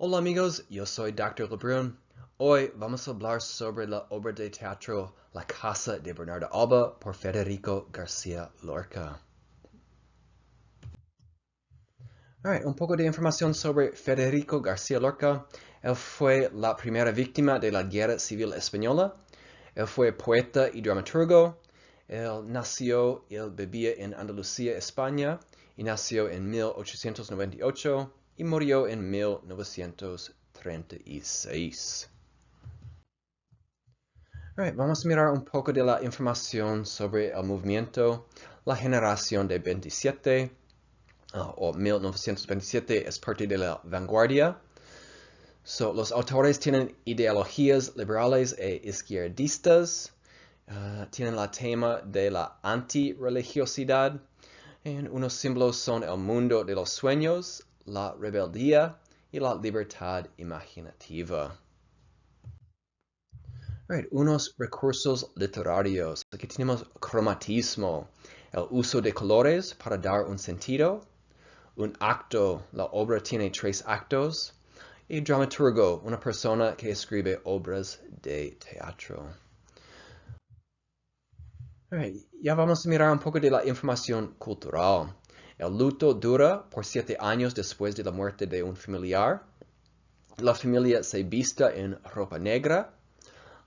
Hola amigos, yo soy Dr. Lebrun. Hoy vamos a hablar sobre la obra de teatro La Casa de Bernarda Alba por Federico Garcia Lorca. Un poco de información sobre Federico Garcia Lorca. Él fue la primera víctima de la Guerra Civil Española. Él fue poeta y dramaturgo. Él nació y vivía en Andalucía, España, y nació en 1898 y murió en 1936. Vamos a mirar un poco de la información sobre el movimiento. La generación de 27 o 1927 es parte de la vanguardia. Los autores tienen ideologías liberales e izquierdistas. Tienen el tema de la antirreligiosidad. Unos símbolos son el mundo de los sueños, la rebeldía y la libertad imaginativa. Unos recursos literarios. Aquí tenemos cromatismo, el uso de colores para dar un sentido. Un acto, la obra tiene 3 actos. Y dramaturgo, una persona que escribe obras de teatro. Ya vamos a mirar un poco de la información cultural. El luto dura por 7 años después de la muerte de un familiar. La familia se vista en ropa negra.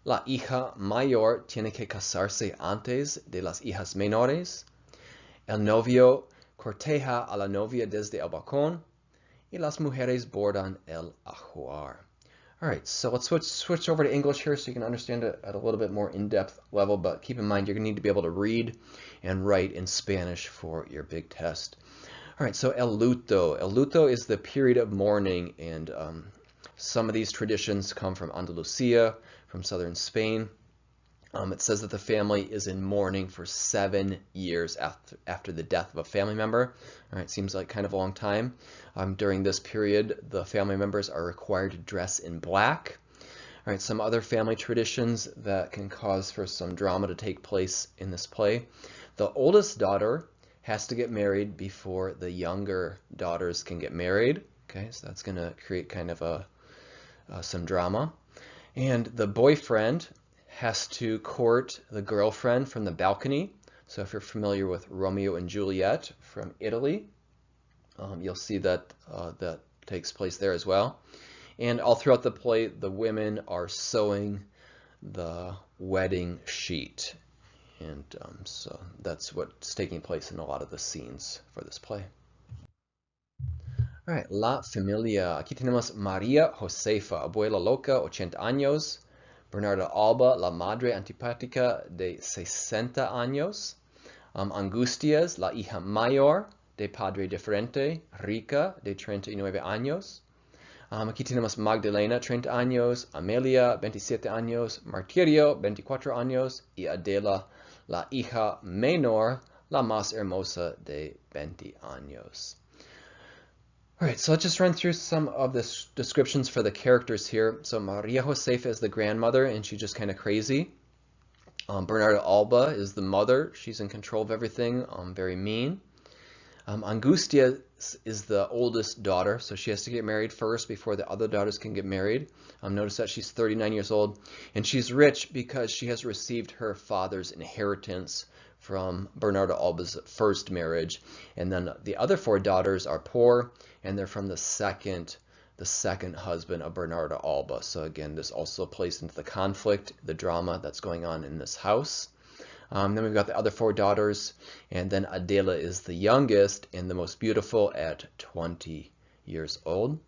La hija mayor tiene que casarse antes de las hijas menores. El novio corteja a la novia desde el balcón. Y las mujeres bordan el ajuar. Alright, so let's switch over to English here so you can understand it at a little bit more in-depth level, but keep in mind you're going to need to be able to read and write in Spanish for your big test. Alright, so el luto. El luto is the period of mourning, and some of these traditions come from Andalusia, from southern Spain. It says that the family is in mourning for 7 years after the death of a family member. All right, seems like kind of a long time. During this period, the family members are required to dress in black. All right, some other family traditions that can cause for some drama to take place in this play. The oldest daughter has to get married before the younger daughters can get married. Okay, so that's going to create kind of some drama. And the boyfriend has to court the girlfriend from the balcony. So if you're familiar with Romeo and Juliet from Italy, you'll see that that takes place there as well. And all throughout the play, the women are sewing the wedding sheet. And so that's what's taking place in a lot of the scenes for this play. All right, La Familia. Aquí tenemos María Josefa, abuela loca, 80 años. Bernarda Alba, la madre antipática de 60 años. Angustias, la hija mayor de padre diferente, rica de 39 años. Aquí tenemos Magdalena, 30 años. Amelia, 27 años. Martirio, 24 años. Y Adela, la hija menor, la más hermosa de 20 años. Alright, so let's just run through some of the descriptions for the characters here. So Maria Josefa is the grandmother, and she's just kind of crazy. Bernarda Alba is the mother. She's in control of everything, very mean. Angustia is the oldest daughter, so she has to get married first before the other daughters can get married. Notice that she's 39 years old, and she's rich because she has received her father's inheritance from Bernarda Alba's first marriage. And then the other 4 daughters are poor, and they're from the second husband of Bernarda Alba. So again, this also plays into the conflict, the drama that's going on in this house. Then we've got the other 4 daughters, and then Adela is the youngest and the most beautiful at 20 years old.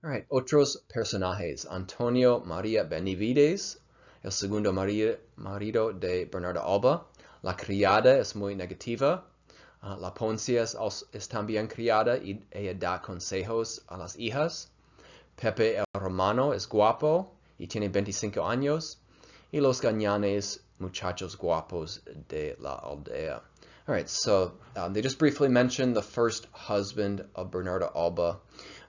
All right, Otros personajes. Antonio María Benavides, el segundo marido de Bernarda Alba. La criada es muy negativa. La Poncia es también criada y ella da consejos a las hijas. Pepe el Romano es guapo y tiene 25 años. Y los gañanes, muchachos guapos de la aldea. All right, so they just briefly mentioned the first husband of Bernarda Alba,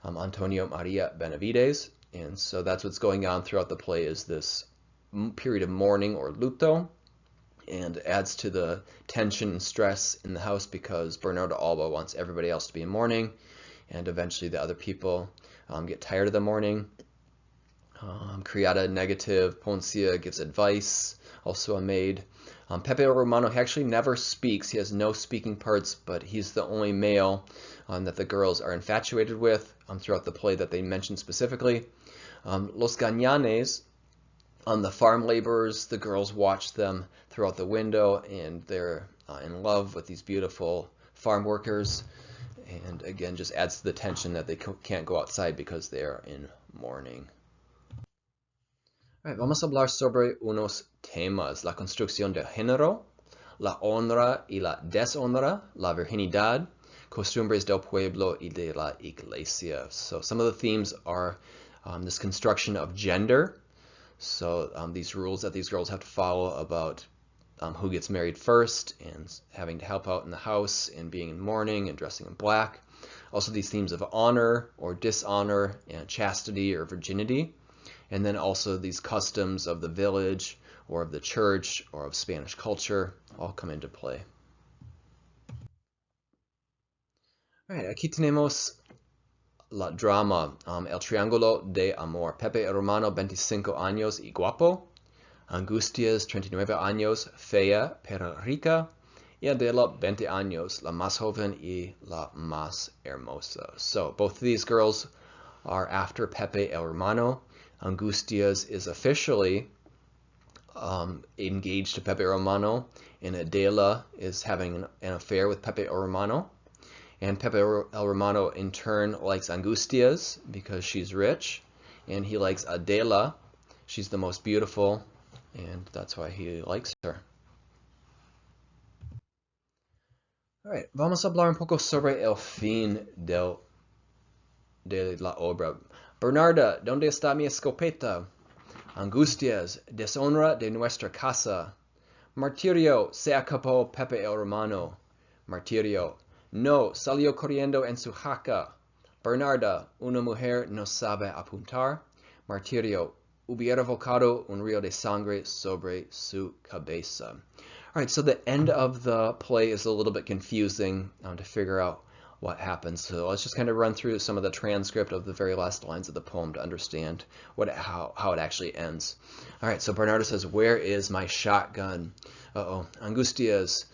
Antonio María Benavides. And so that's what's going on throughout the play, is this period of mourning or luto, and adds to the tension and stress in the house because Bernarda Alba wants everybody else to be in mourning, and eventually the other people get tired of the mourning. Criada negative, Poncia gives advice, also a maid. Pepe Romano, he actually never speaks. He has no speaking parts, but he's the only male that the girls are infatuated with throughout the play that they mention specifically. Los Gañanes, the farm laborers, the girls watch them throughout the window, and they're in love with these beautiful farm workers. And again, just adds to the tension that they can't go outside because they are in mourning. Right, vamos a hablar sobre unos temas: la construcción del género, la honra y la deshonra, la virginidad, costumbres del pueblo y de la iglesia. So some of the themes are this construction of gender. So these rules that these girls have to follow about who gets married first, and having to help out in the house, and being in mourning and dressing in black. Also these themes of honor or dishonor, and chastity or virginity. And then also these customs of the village or of the church or of Spanish culture all come into play. All right, aquí tenemos la drama, El Triángulo de Amor. Pepe Romano, 25 años y guapo. Angustias, 39 años, fea pero rica. Y Adela, 20 años, la más joven y la más hermosa. So both of these girls are after Pepe el Romano. Angustias is officially engaged to Pepe Romano, and Adela is having an affair with Pepe el Romano. And Pepe el Romano in turn likes Angustias because she's rich, and he likes Adela. She's the most beautiful, and that's why he likes her. All right, vamos a hablar un poco sobre el fin de la obra. Bernarda, ¿dónde está mi escopeta? Angustias, deshonra de nuestra casa. Martirio, se acabó Pepe el Romano. Martirio, no, salió corriendo en su jaca. Bernarda, una mujer no sabe apuntar. Martirio, hubiera volcado un río de sangre sobre su cabeza. All right, so the end of the play is a little bit confusing to figure out what happens. So let's just kind of run through some of the transcript of the very last lines of the poem to understand how it actually ends. All right, so Bernarda says, where is my shotgun? Angustias,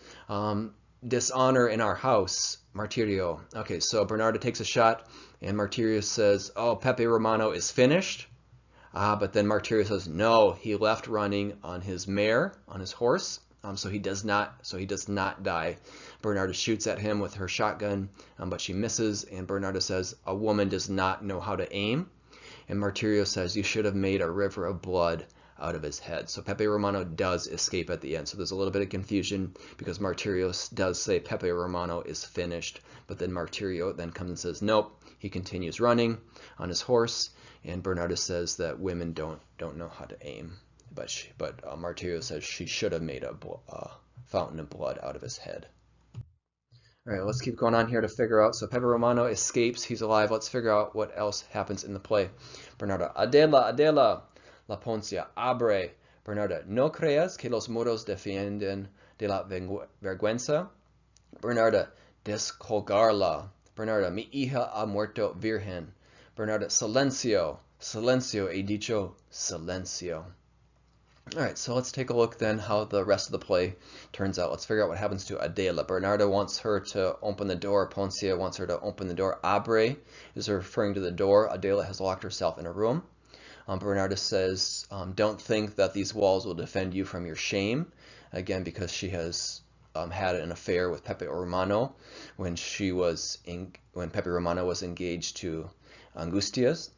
dishonor in our house. Martirio. Okay, so Bernarda takes a shot, and Martirio says, oh, Pepe Romano is finished. But then Martirio says, no, he left running on his mare, on his horse. So he does not die. Bernarda shoots at him with her shotgun, but she misses, and Bernarda says, a woman does not know how to aim. And Martirio says, you should have made a river of blood out of his head. So Pepe Romano does escape at the end. So there's a little bit of confusion because Martirio does say Pepe Romano is finished, but then Martirio then comes and says, nope, he continues running on his horse, and Bernarda says that women don't know how to aim. But Martirio says she should have made a fountain of blood out of his head. All right, let's keep going on here to figure out. So Pepe Romano escapes. He's alive. Let's figure out what else happens in the play. Bernarda, Adela, Adela. La Poncia, abre. Bernarda, no creas que los muros defienden de la vergüenza. Bernarda, descolgarla. Bernarda, mi hija ha muerto virgen. Bernarda, silencio. Silencio, he dicho silencio. All right, so let's take a look then how the rest of the play turns out. Let's figure out what happens to Adela. Bernarda wants her to open the door. Poncia wants her to open the door. Abre is referring to the door. Adela has locked herself in a room. Bernarda says, don't think that these walls will defend you from your shame. Again, because she has had an affair with Pepe Romano when Pepe Romano was engaged to Angustias.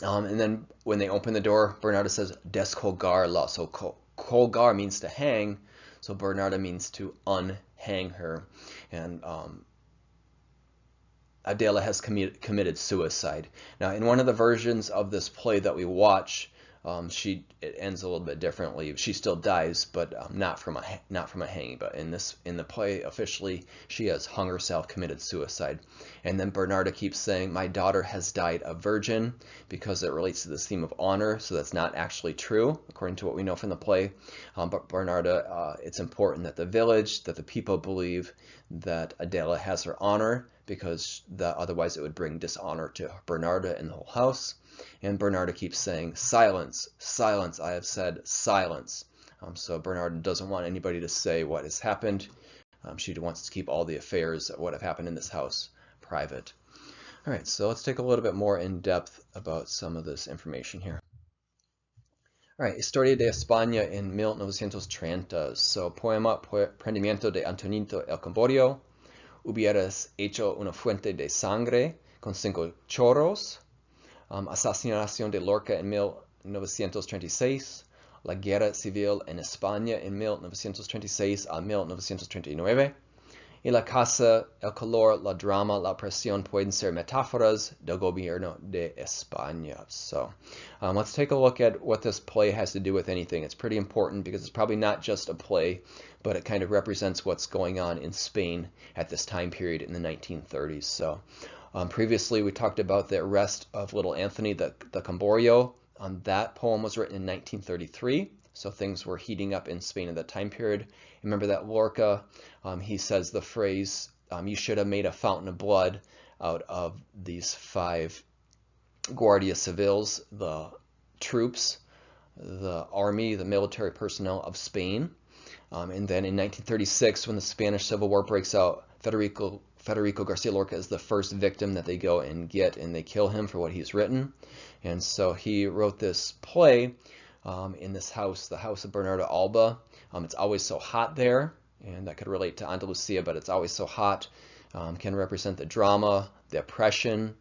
And then when they open the door, Bernarda says, descolgarla. So colgar means to hang, so Bernarda means to unhang her. And Adela has committed suicide. Now, in one of the versions of this play that we watch, it ends a little bit differently. She still dies, but not from a hanging. But in the play, officially, she has hung herself, committed suicide. And then Bernarda keeps saying, "My daughter has died a virgin," because it relates to this theme of honor. So that's not actually true, according to what we know from the play. But Bernarda, it's important that the village, that the people believe that Adela has her honor, because otherwise it would bring dishonor to Bernarda and the whole house. And Bernarda keeps saying, silence, silence, I have said silence. So Bernarda doesn't want anybody to say what has happened. She wants to keep all the affairs of what have happened in this house private. All right, so let's take a little bit more in depth about some of this information here. All right, Historia de España en 1930. So, poema Prendimiento de Antonito el Camborio. Hubieras hecho una fuente de sangre con 5 chorros. Asesinación de Lorca en 1936. La guerra civil en España en 1936 a 1939. Y la casa, el color, la drama, la opresión pueden ser metáforas del gobierno de España. So let's take a look at what this play has to do with anything. It's pretty important because it's probably not just a play, but it kind of represents what's going on in Spain at this time period in the 1930s. So previously we talked about the arrest of little Anthony the Camborio. That poem was written in 1933. So things were heating up in Spain at that time period. Remember that Lorca, he says the phrase, you should have made a fountain of blood out of these 5 Guardia Civils, the troops, the army, the military personnel of Spain. And then in 1936, when the Spanish Civil War breaks out, Federico Garcia Lorca is the first victim that they go and get, and they kill him for what he's written. And so he wrote this play in this house, the House of Bernarda Alba. It's always so hot there, and that could relate to Andalusia, but it's always so hot. Can represent the drama, the oppression.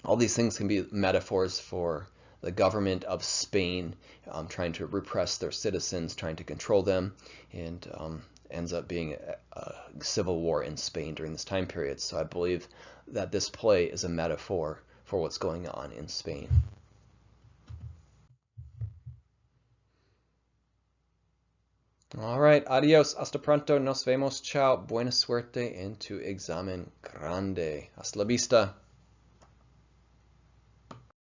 All these things can be metaphors for the government of Spain trying to repress their citizens, trying to control them, and ends up being a civil war in Spain during this time period. So I believe that this play is a metaphor for what's going on in Spain. All right, adios, hasta pronto, nos vemos, chao, buena suerte en tu examen grande, hasta la vista.